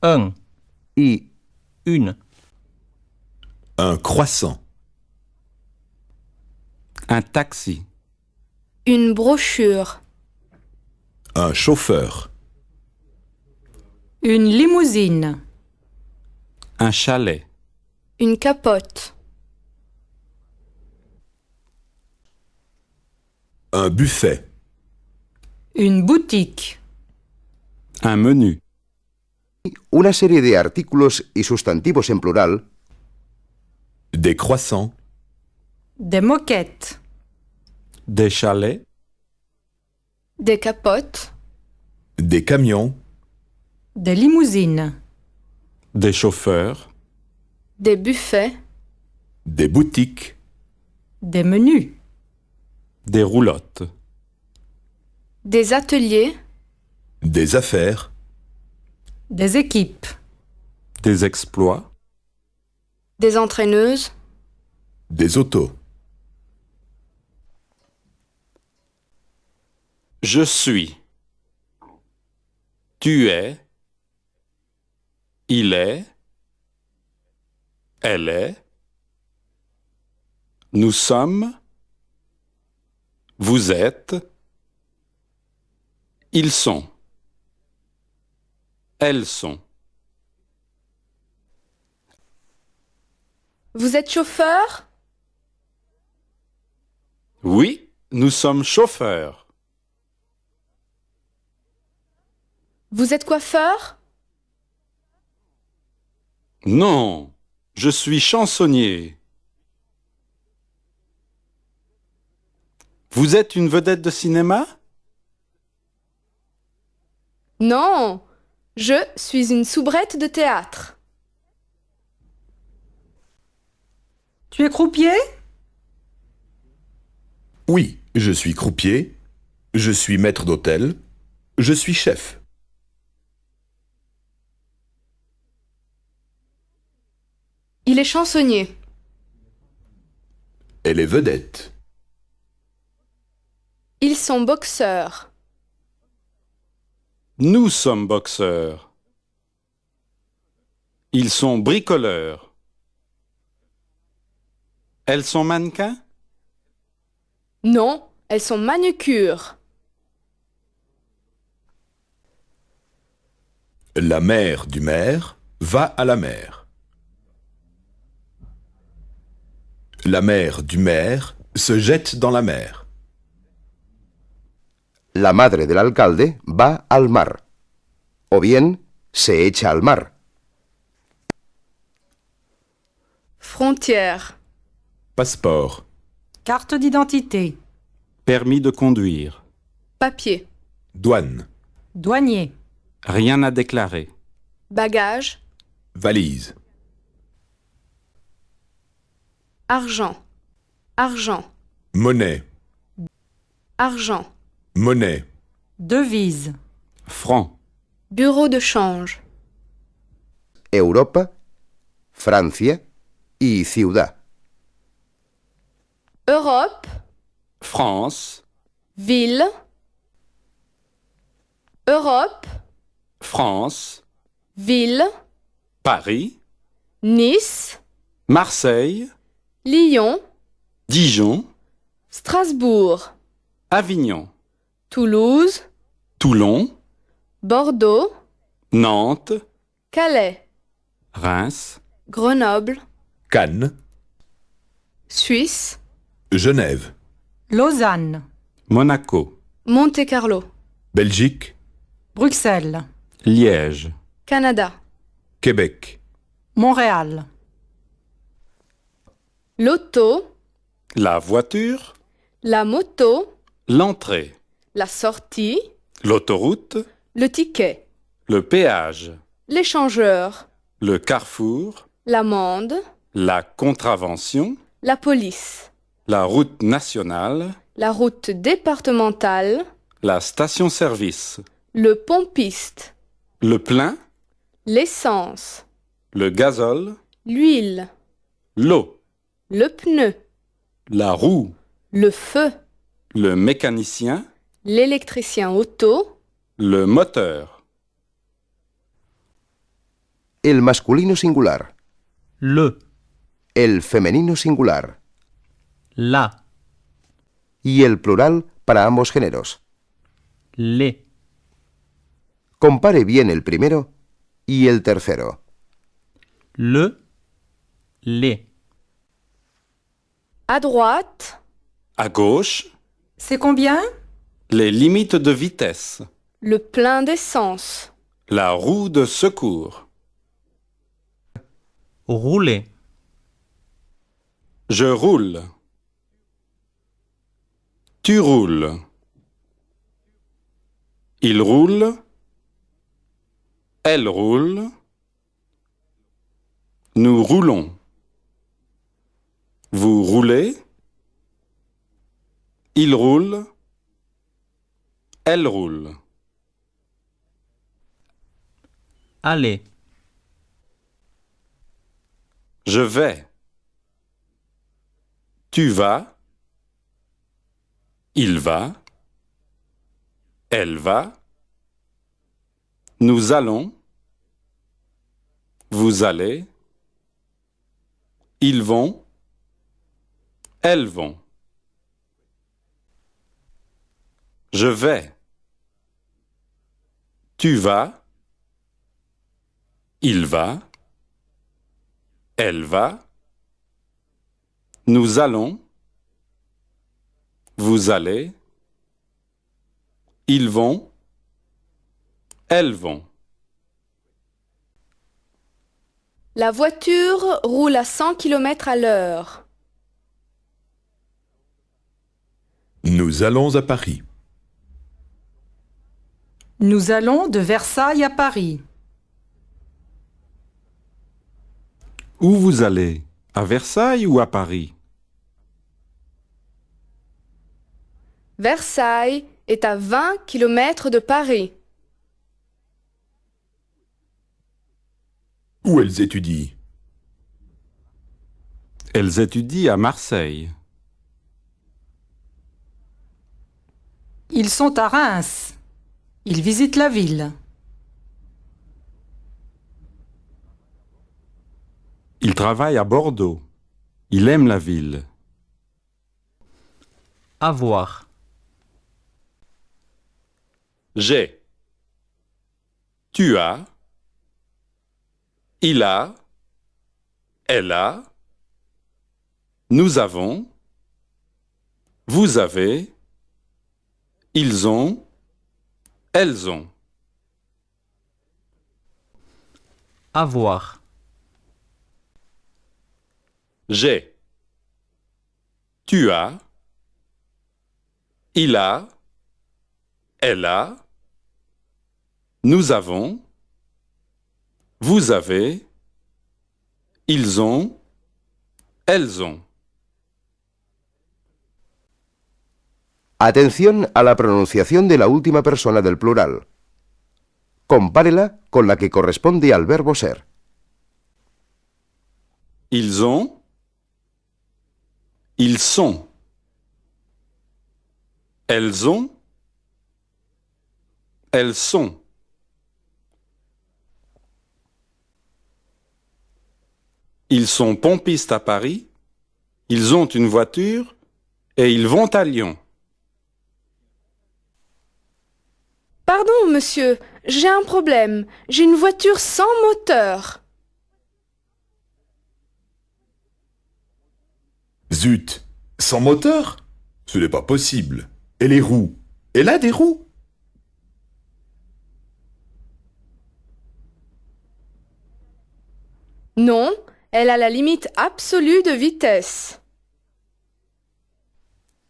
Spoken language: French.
Un, I, une, Un croissant. Un taxi. Une brochure. Un chauffeur. Une limousine. Un chalet. Une capote. Un buffet. Une boutique. Un menu. una serie de artículos y sustantivos en plural, Des croissants. Des moquettes. Des chalets. Des capotes. Des camions. Des limousines. Des chauffeurs. Des buffets. Des boutiques. Des menus. Des roulottes. Des ateliers. Des affaires. Des équipes. Des exploits. Des entraîneuses. Des autos. Je suis. Tu es. Il est. Elle est. Nous sommes. Vous êtes. Ils sont. Elles sont. Vous êtes chauffeur? Oui, nous sommes chauffeurs. Vous êtes coiffeur? Non, je suis chansonnier. Vous êtes une vedette de cinéma? Non, je suis une soubrette de théâtre. Tu es croupier? Oui, je suis croupier. Je suis maître d'hôtel. Je suis chef. Il est chansonnier. Elle est vedette. Ils sont boxeurs. Nous sommes boxeurs. Ils sont bricoleurs. Elles sont mannequins? Non, elles sont manucures. La mère du maire va à la mer. La mère du maire se jette dans la mer. la madre del alcalde va al mar, o bien se echa al mar. Frontière. Passeport. Carte d'identité. Permis de conduire. Papier. Douane. Douanier. Rien à déclarer. Bagage. Valise. Argent. Argent. Monnaie. Argent. Monnaie. Devise. Franc. Bureau de change. Europa, Francia y ciudad. Europe. France. Ville. Europe. France. Ville. Paris. Nice. Marseille. Lyon. Dijon. Strasbourg. Avignon. Toulouse. Toulon. Bordeaux. Nantes. Calais. Reims. Grenoble. Cannes. Suisse. Genève. Lausanne. Monaco. Monte-Carlo. Belgique. Bruxelles. Liège. Canada. Québec. Montréal. L'auto. La voiture. La moto. L'entrée. La sortie. L'autoroute. Le ticket. Le péage. L'échangeur. Le carrefour. L'amende. La contravention. La police. La route nationale. La route départementale. La station-service. Le pompiste. Le plein. L'essence. Le gazole. L'huile. L'eau. Le pneu. La roue. Le feu. Le mécanicien. L'électricien auto. Le moteur. el masculino singular, le, el femenino singular la, y el plural para ambos géneros. les, Compare bien el primero y el tercero. le, les, À droite, À gauche, C'est combien? les limites de vitesse. le plein d'essence. La roue de secours. rouler, Je roule. Tu roules. Il roule. Elle roule. Nous roulons. Vous roulez. Il roule. Elle roule. aller, Je vais. Tu vas. Il va. Elle va. Nous allons. Vous allez. Ils vont. Elles vont. Je vais. Tu vas. Il va. Elle va. Nous allons. Vous allez. Ils vont. Elles vont. La voiture roule à 100 km à l'heure. Nous allons à Paris. Nous allons de Versailles à Paris. Où vous allez? À Versailles ou à Paris? Versailles est à 20 km de Paris. Où elles étudient? Elles étudient à Marseille. Ils sont à Reims. Ils visitent la ville. Il travaille à Bordeaux. Il aime la ville. avoir, J'ai. Tu as. Il a. Elle a. Nous avons. Vous avez. Ils ont. Elles ont. avoir, J'ai. Tu as. Il a. Elle a. Nous avons. Vous avez. Ils ont. Elles ont. Atención a la pronunciación de la última persona del plural. Compárela con la que corresponde al verbo ser. Ils ont. Ils sont. Elles ont. Elles sont. Ils sont pompistes à Paris. Ils ont une voiture et ils vont à Lyon. Pardon, monsieur, j'ai un problème. J'ai une voiture sans moteur. Zut! Sans moteur? Ce n'est pas possible. Et les roues? Elle a des roues? Non, elle a la limite absolue de vitesse.